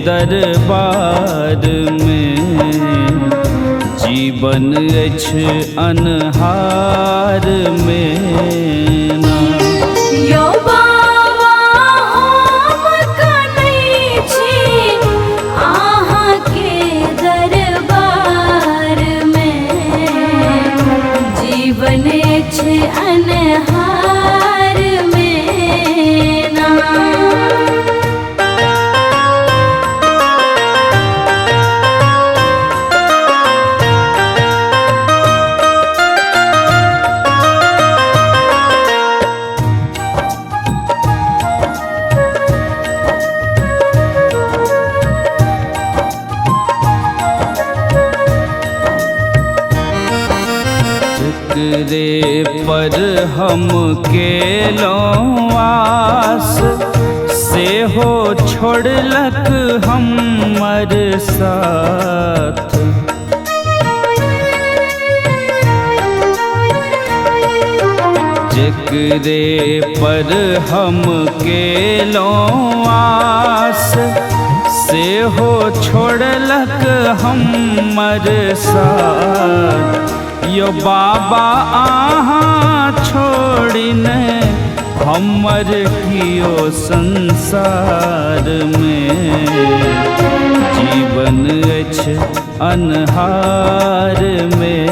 दरबार में जीवन अछि अन्हार में ना। यो बाबा हम कनै छी अहाँ के दरबार में जीवन अछि अन्हार में ना। रे पर हम केलौं आस से हो छोड़लक हमर साथ। जेकरे पर हम केलौं आस से हो छोड़लक हमर साथ। यो बाबा अहाँ छोड़ी ने हमर कियो संसार में जीवन अछि अन्हार में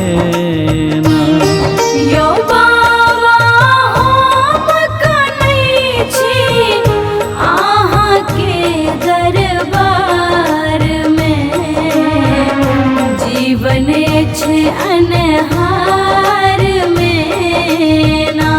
ना। यो बाबा हम कनै छी अहाँ के दरबार में जीवन अछि अन्हार में ना।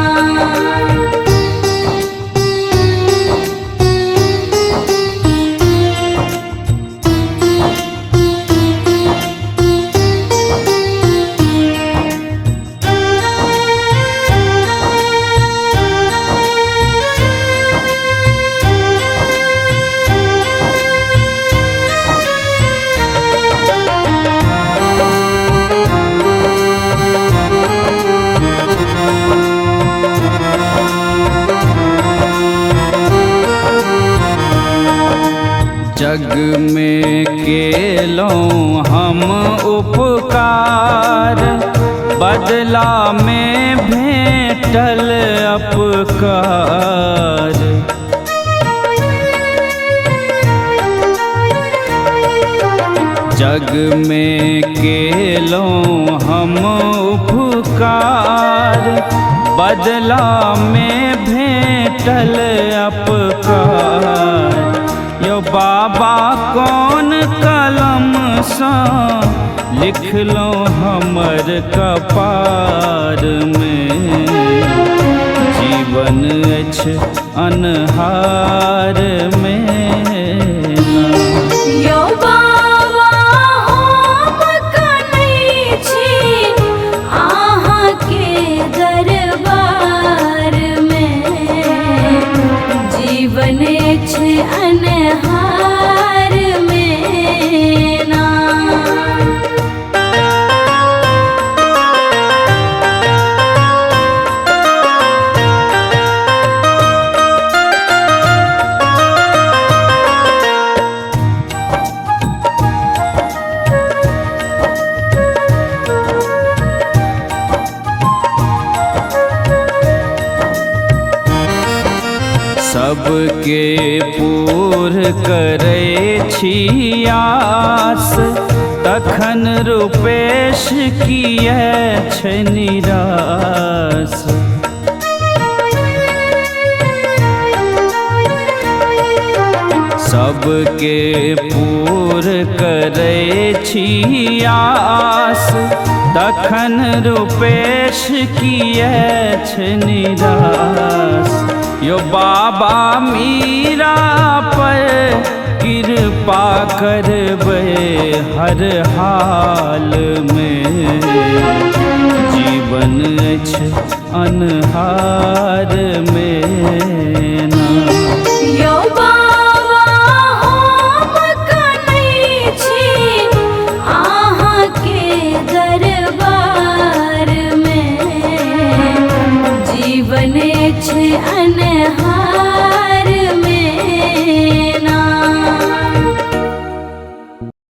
जग में केलौं हम उपकार बदला में भेटल अपकार। जग में केलौं हम उपकार बदला में भेटल अपकार। यो बाबा कौन कलम सा लिखलौं हमर कपार में जीवन अछि अन्हार में ना। यो बाबा हम कनै छी अहाँ के दरबार में जीवन अछि अन्हार में ना। सबके पूर करै छी आस तखन रूपेश किए छै निराश। सबके पूर करै छी आस तखन रूपेश किए छै निराश। यो बाबा मीरा पर कृपा करबै हर हाल में जीवन अछि अन्हार में ना। यो बाबा हम कनै छी अहाँ के दरबार में जीवन अछि अन्हार